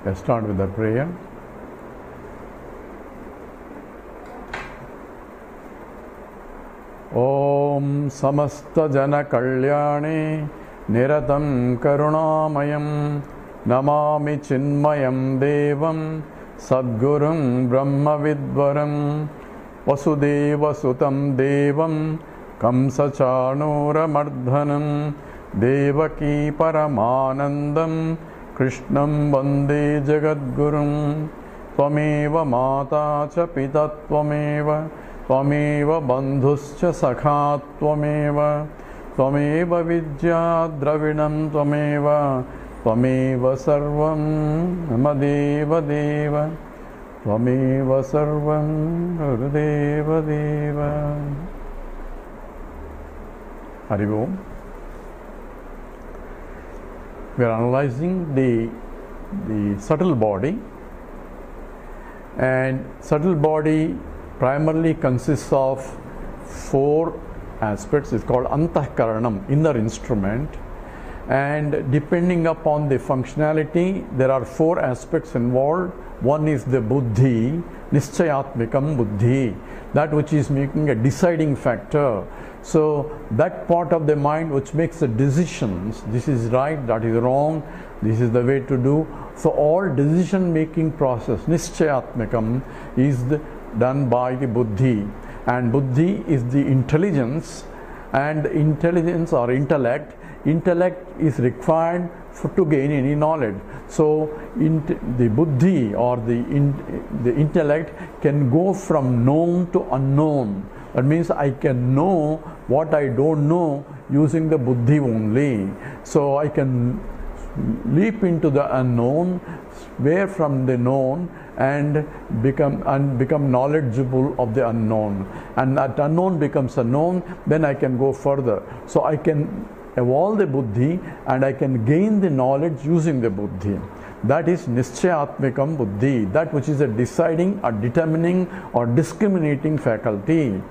Let's start with the prayer. Om Samasta Jana Kalyane Niratam Karunamayam Namami Chinmayam Devam Sadgurum Brahma Vidvaram Vasudeva Sutam Devam Kamsachanura Mardhanam Devaki Paramanandam Krishnam Vande Jagadgurum Tvameva Mata Cha Pita Tvameva Tvameva Bandhuscha Sakha Tvameva Tvameva Vidya Dravinam Tvameva Tvameva Sarvam Namadeva Deva Tvameva Sarvam Gurudeva Deva. Hari Om. We are analyzing the subtle body, and subtle body primarily consists of 4 aspects. It's called Antahkaranam, inner instrument, and depending upon the functionality, there are 4 aspects involved. One is the Buddhi, Nischayatmikam Buddhi, that which is making a deciding factor. So that part of the mind which makes the decisions, this is right, that is wrong, this is the way to do. So all decision making process, Nischayatmikam, is done by the Buddhi, and Buddhi is the intelligence, and intelligence or intellect is required to gain any knowledge. So the Buddhi or the intellect can go from known to unknown. That means I can know what I don't know using the Buddhi only. So I can leap into the unknown, where from the known, and become knowledgeable of the unknown. And that unknown becomes a known, then I can go further. So I can evolve the Buddhi and I can gain the knowledge using the Buddhi. That is Nischayatmikam Buddhi, that which is a deciding or determining or discriminating faculty.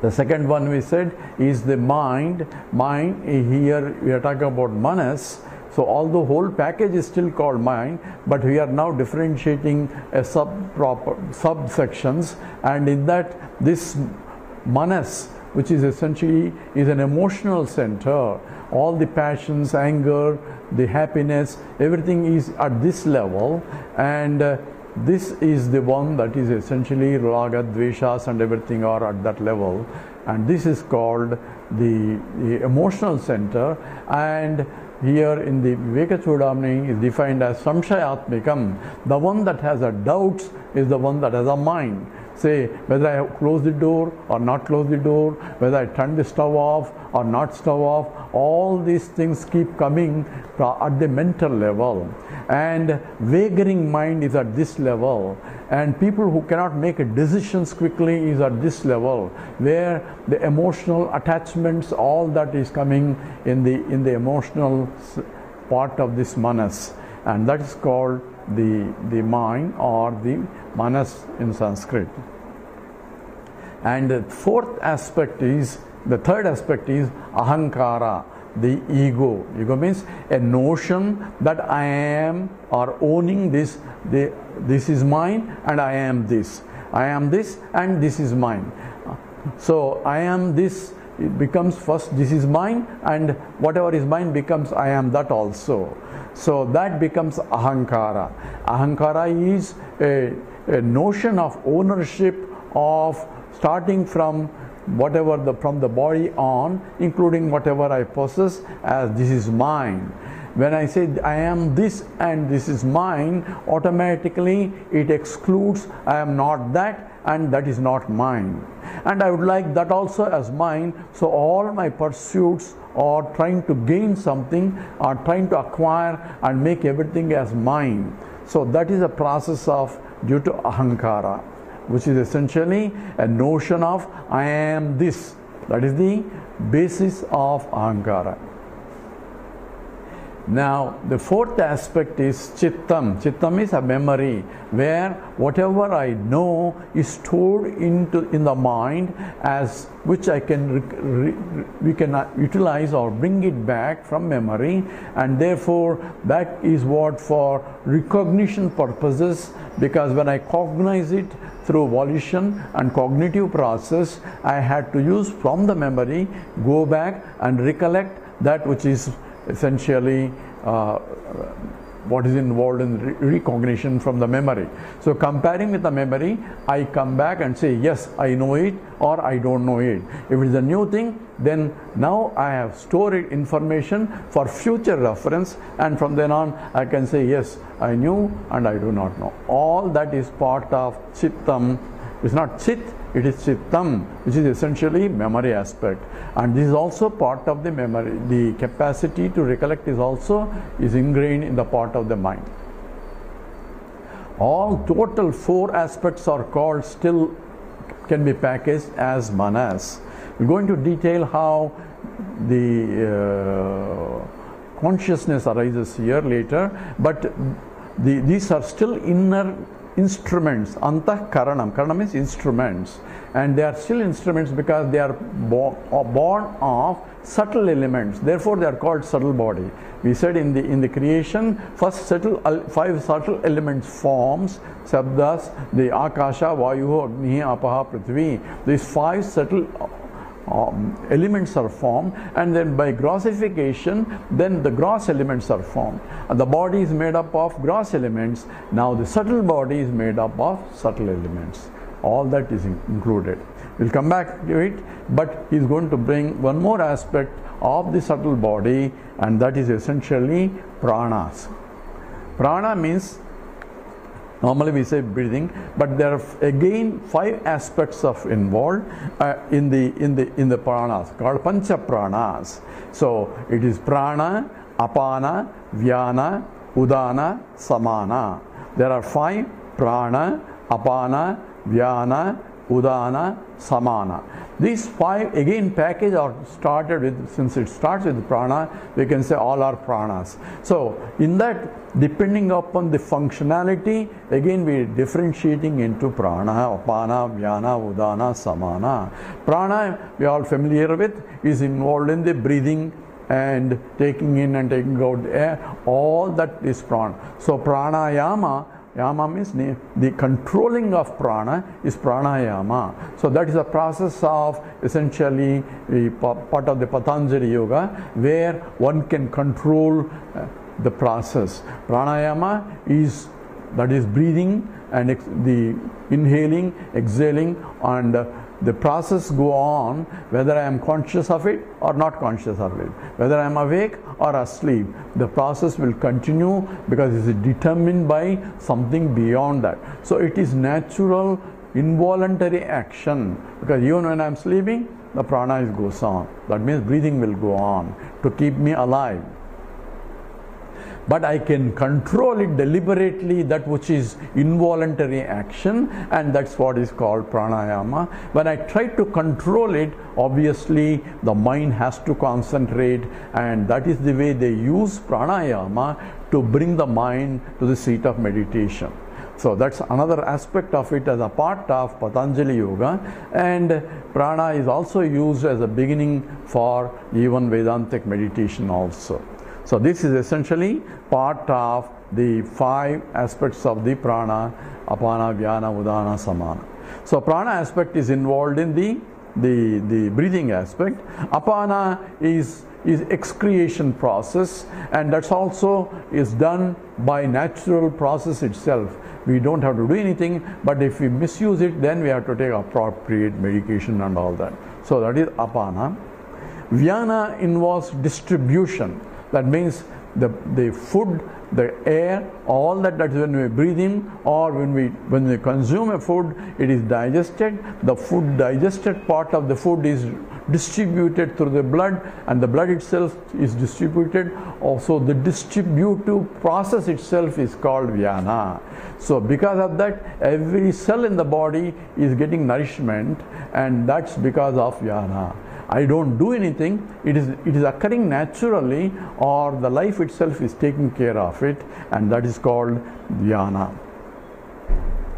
The second one we said is the mind. Mind, here we are talking about manas. So although whole package is still called mind, but we are now differentiating a subsections, and in that this manas, which is essentially is an emotional center. All the passions, anger, the happiness, everything is at this level, and this is the one that is essentially raga, dveshas and everything are at that level, and this is called the emotional center. And here in the Viveka Chudamani is defined as Samshayatmikam. The one that has a doubts is the one that has a mind. Say whether I have closed the door or not closed the door, whether I turned the stove off or not stove off, all these things keep coming at the mental level. And wavering mind is at this level, and people who cannot make decisions quickly is at this level, where the emotional attachments, all that is coming in the emotional part of this manas, and that is called the mind or the manas in Sanskrit. And the third aspect is ahankara, the ego. Ego means a notion that I am, or owning this, this is mine and I am this. I am this and this is mine. So I am this, it becomes first this is mine, and whatever is mine becomes I am that also. So that becomes ahankara. Ahankara is a notion of ownership of starting from whatever from the body on, including whatever I possess as this is mine. When I say I am this and this is mine, automatically it excludes I am not that and that is not mine. And I would like that also as mine, so all my pursuits are trying to gain something, are trying to acquire and make everything as mine. So that is a process of due to ahankara, which is essentially a notion of I am this. That is the basis of ahankara. Now, the fourth aspect is chittam. Chittam is a memory where whatever I know is stored in the mind, as which I can we can utilize or bring it back from memory, and therefore that is what for recognition purposes, because when I cognize it through volition and cognitive process, I had to use from the memory, go back and recollect that which is essentially what is involved in recognition from the memory. So comparing with the memory, I come back and say, yes, I know it or I don't know it. If it is a new thing, then now I have stored information for future reference, and from then on I can say, yes, I knew and I do not know. All that is part of chittam. It's not chit, it is chittam, which is essentially memory aspect. And this is also part of the memory. The capacity to recollect is ingrained in the part of the mind. All total 4 aspects are called, still can be packaged as manas. We're going to detail how the consciousness arises here later, but these are still inner instruments. Antah karanam. Karanam means instruments, and they are still instruments because they are born of subtle elements. Therefore, they are called subtle body. We said in the creation, first 5 subtle elements forms, sabdas, the akasha, vayu, agni, apaha, prithvi. These 5 subtle elements are formed, and then by grossification, then the gross elements are formed. And the body is made up of gross elements. Now the subtle body is made up of subtle elements. All that is included. We'll come back to it, but he's going to bring one more aspect of the subtle body, and that is essentially pranas. Prana means, normally we say breathing, but there are again 5 aspects of involved in the pranas, called pancha pranas. So it is prana, apana, vyana, udana, samana. There are 5: prana, apana, vyana, udana, samana. These 5 again package are started with, since it starts with prana, we can say all are pranas. So in that, depending upon the functionality, again we are differentiating into prana, apana, vyana, udana, samana. Prana, we are all familiar with, is involved in the breathing and taking in and taking out air. All that is prana. So pranayama, yama means the controlling of prana is pranayama. So that is a process of essentially part of the Patanjali yoga, where one can control the process. Pranayama is, that is breathing and the inhaling, exhaling, and the process go on whether I am conscious of it or not conscious of it, whether I am awake or asleep. The process will continue because it is determined by something beyond that. So it is natural, involuntary action, because even when I am sleeping, the prana goes on. That means breathing will go on to keep me alive. But I can control it deliberately, that which is involuntary action, and that's what is called pranayama. When I try to control it, obviously the mind has to concentrate, and that is the way they use pranayama to bring the mind to the seat of meditation. So that's another aspect of it as a part of Patanjali yoga, and prana is also used as a beginning for even Vedantic meditation also. So this is essentially part of the 5 aspects of the prana, apana, vyana, udana, samana. So prana aspect is involved in the breathing aspect. Apana is excretion process, and that's also is done by natural process itself. We don't have to do anything, but if we misuse it, then we have to take appropriate medication and all that. So that is apana. Vyana involves distribution. That means the food, the air, all that is when we breathe in or when we consume a food, it is digested. The food, digested part of the food is distributed through the blood, and the blood itself is distributed. Also the distributive process itself is called vyana. So because of that, every cell in the body is getting nourishment, and that's because of vyana. I don't do anything, it is occurring naturally, or the life itself is taking care of it, and that is called dhyana.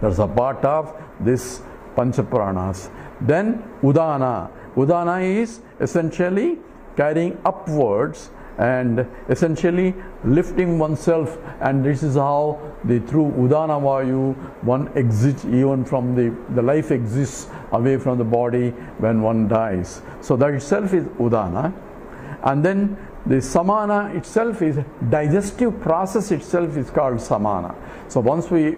That's a part of this Panchapranas. Then Udana. Udana is essentially carrying upwards and essentially lifting oneself, and this is how through Udana Vayu one exits, even from the life exists away from the body when one dies. So that itself is Udana. And then the Samana itself is digestive process itself is called Samana. So once we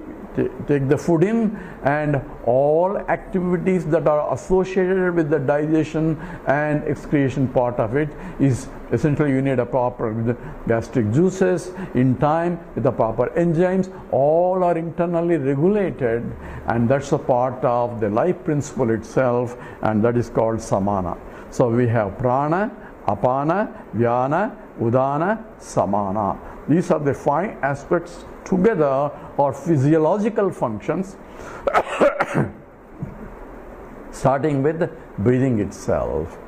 take the food in, and all activities that are associated with the digestion and excretion part of it is essentially, you need a proper gastric juices in time with the proper enzymes, all are internally regulated, and that's a part of the life principle itself, and that is called Samana. So we have Prana, Apana, Vyana, Udana, Samana. These are the 5 aspects together, or physiological functions, starting with breathing itself.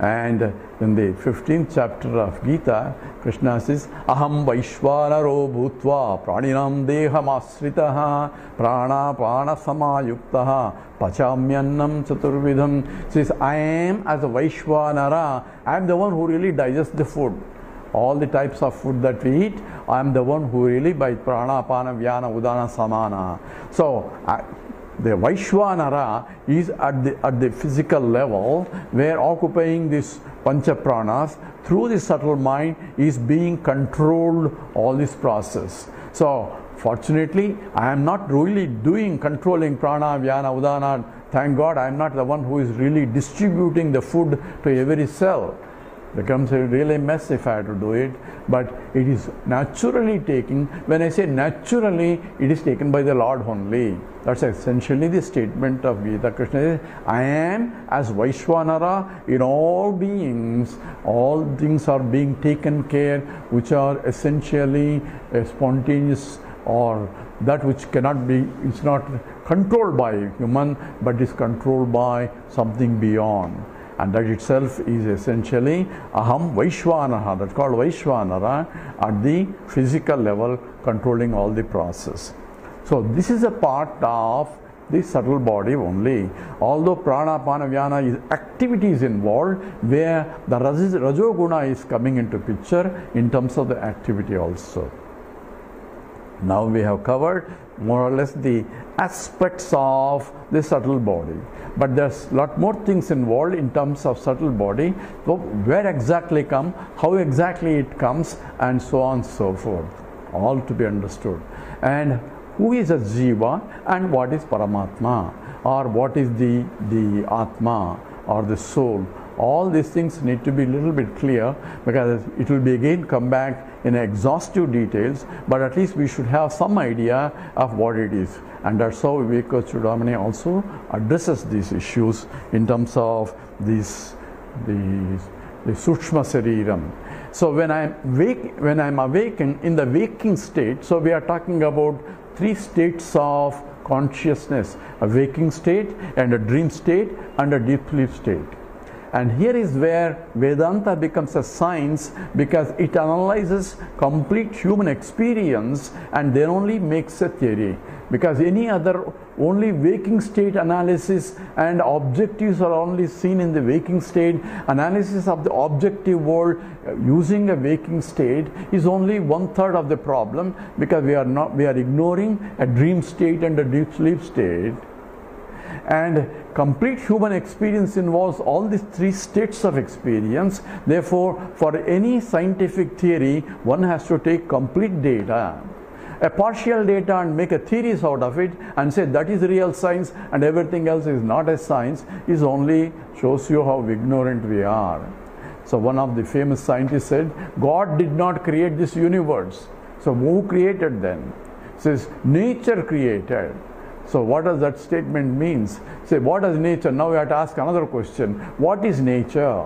And in the 15th chapter of Gita, Krishna says, Aham Vaishvanaro Bhutva Praninam Deham Asritaha Prana Prana Samayuktaha Pachamyannam Chaturvidham. Says, I am as a Vaishvanara, I am the one who really digests the food. All the types of food that we eat, I am the one who really by Prana, Apana, Vyana, Udana, Samana. So, the Vaishvanara is at the physical level, where occupying this Pancha Pranas through the subtle mind is being controlled all this process. So, fortunately, I am not really controlling Prana, Vyana, Udana. Thank God I am not the one who is really distributing the food to every cell. Becomes a really mess if I have to do it, but it is naturally taken. When I say naturally, it is taken by the Lord only. That's essentially the statement of Gita. Krishna says, I am as Vaishvanara in all beings. All things are being taken care, which are essentially spontaneous, or that which cannot be, it's not controlled by a human, but is controlled by something beyond. And that itself is essentially Aham Vaishvanara. That's called Vaishvanara at the physical level, controlling all the process. So this is a part of the subtle body only. Although Prana, Apana, Vyana is activities involved, where the Rajoguna is coming into picture in terms of the activity also. Now we have covered more or less the aspects of the subtle body, but there's a lot more things involved in terms of subtle body. So where exactly come, how exactly it comes, and so on and so forth, all to be understood. And who is a Jiva and what is Paramatma, or what is the Atma or the soul. All these things need to be a little bit clear, because it will be again come back in exhaustive details, but at least we should have some idea of what it is. And that's how Viveka Chudamani also addresses these issues in terms of the Sukshma Sariram. So when I'm awakened in the waking state, so we are talking about 3 states of consciousness: a waking state, and a dream state, and a deep sleep state. And here is where Vedanta becomes a science, because it analyzes complete human experience and then only makes a theory. Because any other only waking state analysis and objectives are only seen in the waking state. Analysis of the objective world using a waking state is only 1/3 of the problem, because we are ignoring a dream state and a deep sleep state. And complete human experience involves all these 3 states of experience. Therefore, for any scientific theory, one has to take complete data. A partial data and make a theories out of it and say that is real science and everything else is not a science is only shows you how ignorant we are. So one of the famous scientists said, God did not create this universe. So who created then? It says nature created. So what does that statement means? Say, what is nature? Now we have to ask another question. What is nature?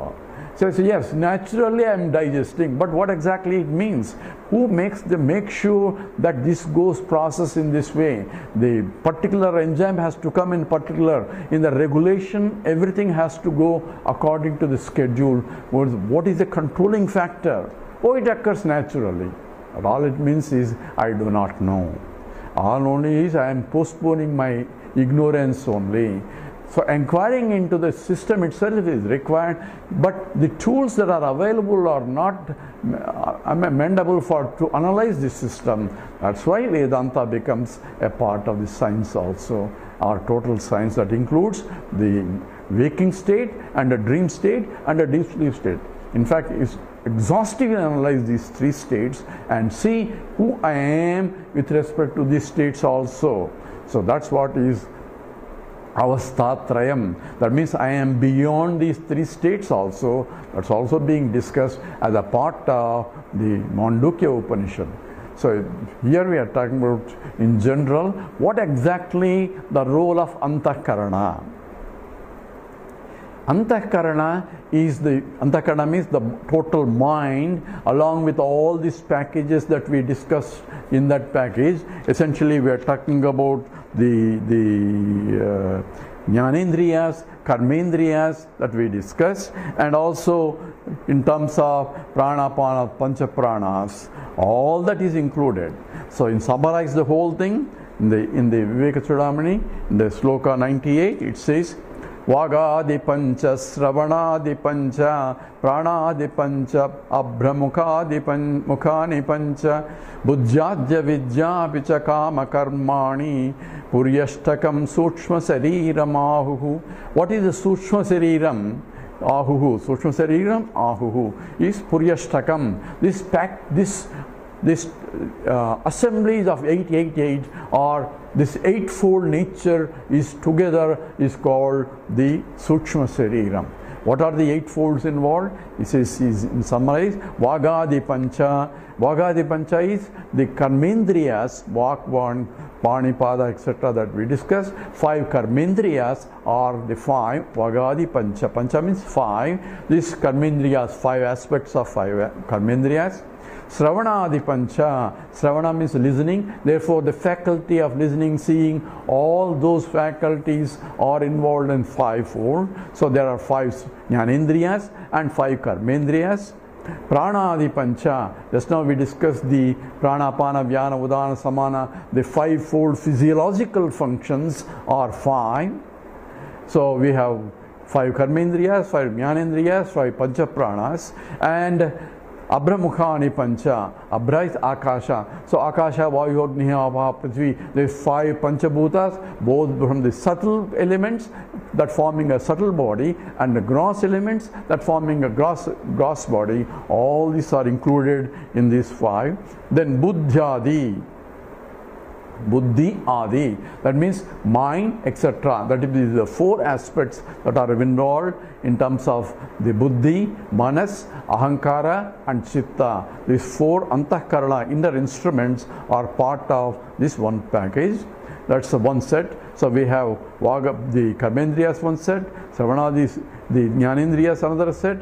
says, yes, naturally I am digesting, but what exactly it means? Who make sure that this goes processed in this way? The particular enzyme has to come in particular. In the regulation, everything has to go according to the schedule. What is the controlling factor? Oh, it occurs naturally. But all it means is, I do not know. All only is, I am postponing my ignorance only. So inquiring into the system itself is required, but the tools that are available are not amendable to analyze the system. That's why Vedanta becomes a part of the science also, our total science that includes the waking state and a dream state and a deep sleep state. In fact, it's exhaustively analyze these three states and see who I am with respect to these states also. So that's what is Avastatrayam. That means I am beyond these three states also. That's also being discussed as a part of the Mandukya Upanishad. So here we are talking about in general what exactly the role of Antahkarana. Antahkarana means the total mind, along with all these packages that we discussed in that package. Essentially we are talking about the Jnanendriyas, Karmendriyas that we discussed, and also in terms of Pranapana, Pancha Pranas, all that is included. So in summarize the whole thing, in the Viveka Chudamani, in the Sloka 98, it says, Vagadi Pancha, Sravanadi Pancha, Pranadi Pancha, Abhramukadi Mukhani Pancha, Buddhyadya Vidya Picha Kama Karmani, Puryashtakam Sukshma Sariram Ahuhu. What is the Sukshma Sariram? Ahuhu. Sukshma Sariram Ahuhu is Puryashtakam. This assemblies of 888 or this eightfold nature is together is called the Sukshma Sariram. What are the eightfolds involved? It says, in summarize, Vagadi Pancha. Vagadi Pancha is the Karmendriyas, Vak, Panipada, etc. that we discussed. 5 Karmendriyas are the 5 Vagadi Pancha. Pancha means 5. These Karmendriyas, 5 aspects of 5 Karmendriyas. Sravanadi Pancha. Sravana means listening. Therefore, the faculty of listening, seeing, all those faculties are involved in 5-fold. So there are 5 Jnanendriyas and 5 Karmendriyas. Pranadi Pancha. Just now we discussed the Pranapana, Vyana, Udana, Samana. The 5-fold physiological functions are 5. So we have 5 Karmendriyas, 5 Jnanendriyas, 5 Pancha Pranas, and Abhramukhani Pancha. Abhra is Akasha. So Akasha, Vayu, Agni, Abha, Prithvi. There are 5 Panchabhutas, both from the subtle elements that forming a subtle body and the gross elements that forming a gross body. All these are included in these 5. Then Buddhyadi. Buddhi Adi, that means mind, etc. That is the 4 aspects that are involved in terms of the Buddhi, Manas, Ahankara and Chitta. These 4 Antahkarana inner instruments are part of this one package. That's the one set. So we have the Karmendriyas one set, Savanadis, the Jnanendriyas another set,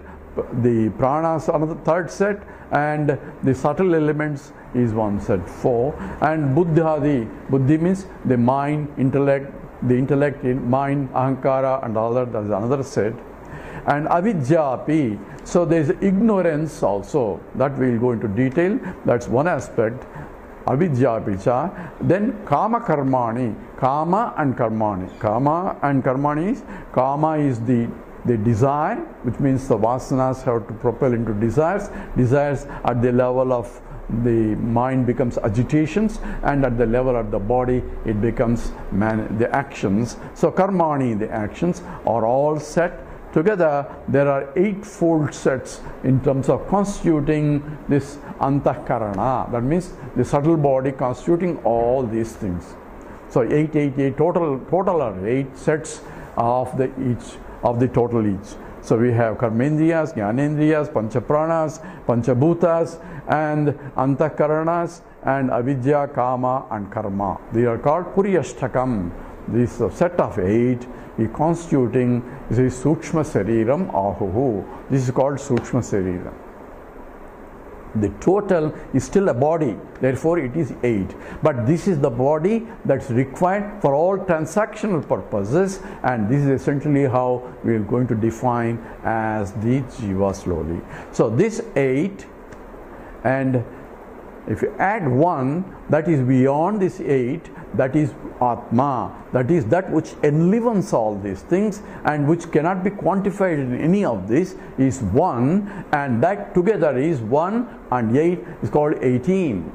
the Pranas another third set, and the subtle elements is one set, 4. And Buddhadi, Buddhi means the mind, intellect, the intellect in mind, Ahankara and all that, is another set. And Avidyapi, so there is ignorance also, that we will go into detail, that's one aspect. Avidyapicha. Then Kama Karmani, Kama and Karmani. Kama and Karmani is, Kama is the desire, which means the vasanas have to propel into desires. Desires at the level of the mind becomes agitations, and at the level of the body it becomes the actions. So Karmani, the actions, are all set together. There are 8-fold sets in terms of constituting this Antahkarana. That means the subtle body constituting all these things. So 8 total are 8 sets of the total each. So we have Karmendriyas, Jnanendriyas, Panchapranas, Panchabhutas, and Antahkaranas, and Avidya, Kama, and Karma. They are called Puryashtakam. this set of 8 is constituting the Sukshma Sariram Ahuhu. This is called Sukshma Sariram. The total is still a body, therefore it is 8. But this is the body that's required for all transactional purposes, and this is essentially how we are going to define as the Jiva slowly. So this 8, and if you add 1, that is beyond this 8, that is Atma, that is that which enlivens all these things and which cannot be quantified in any of this, is 1, and that together is 1 and 8 is called 18.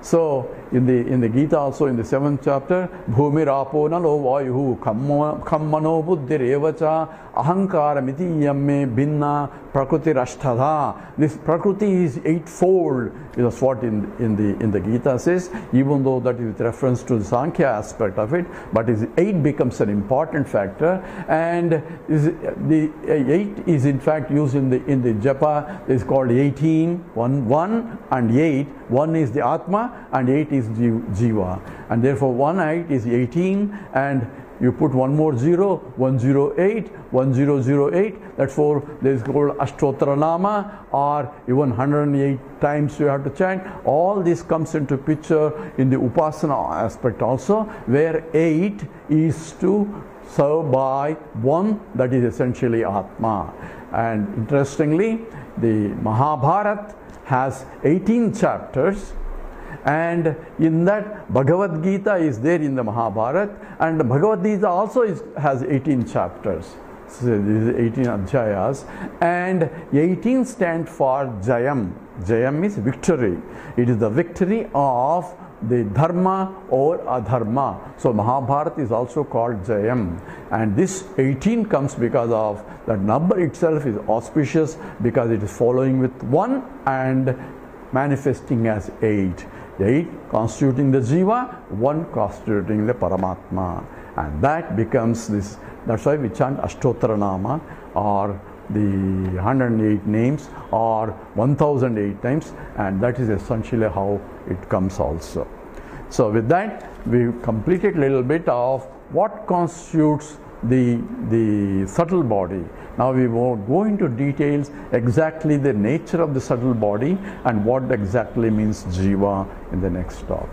So in the Gita also, in the 7th chapter, Bhumir apo nalo vayuhu kammano buddhir evacha ahankara miti yamme binna prakriti rashtadha. This prakriti is 8-fold, is what in the Gita says, even though that is with reference to the Sankhya aspect of it, but 8 becomes an important factor, and the 8 is in fact used in the japa, is called 18, 1 and 8. 1 is the Atma and 8 is Jiva, and therefore 1-8 is 18, and you put one more 0, 108, 1008, therefore there is called Ashtotranama, or even 108 times you have to chant. All this comes into picture in the Upasana aspect also, where 8 is to serve by 1, that is essentially Atma. And interestingly, the Mahabharata has 18 chapters, and in that Bhagavad Gita is there in the Mahabharata, and the Bhagavad Gita also has 18 chapters. So this is 18 adhyayas, and 18 stand for Jayam. Jayam is victory. It is the victory of the dharma or adharma. So Mahabharata is also called Jayam, and this 18 comes because of that number itself is auspicious, because it is following with 1 and manifesting as 8. 8 constituting the Jiva, 1 constituting the Paramatma, and that becomes this. That's why we chant Ashtotranama, or the 108 names, or 1008 times, and that is essentially how it comes also. So with that, we completed a little bit of what constitutes the subtle body. Now we will go into details exactly the nature of the subtle body and what exactly means Jiva in the next talk.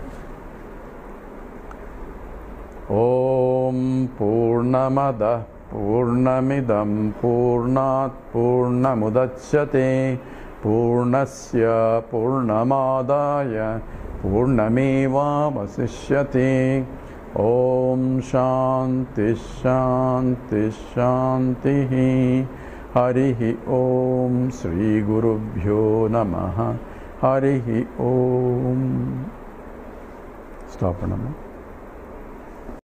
Om Purnamada Purnamidam Purnat Purnamudachyate Purnasya Purnamadaya Purnameva Vasishyate. Om Shanti Shanti Shanti. Harihi Om Sri Gurubhyo Namaha. Harihi Om. Stop, Pranama.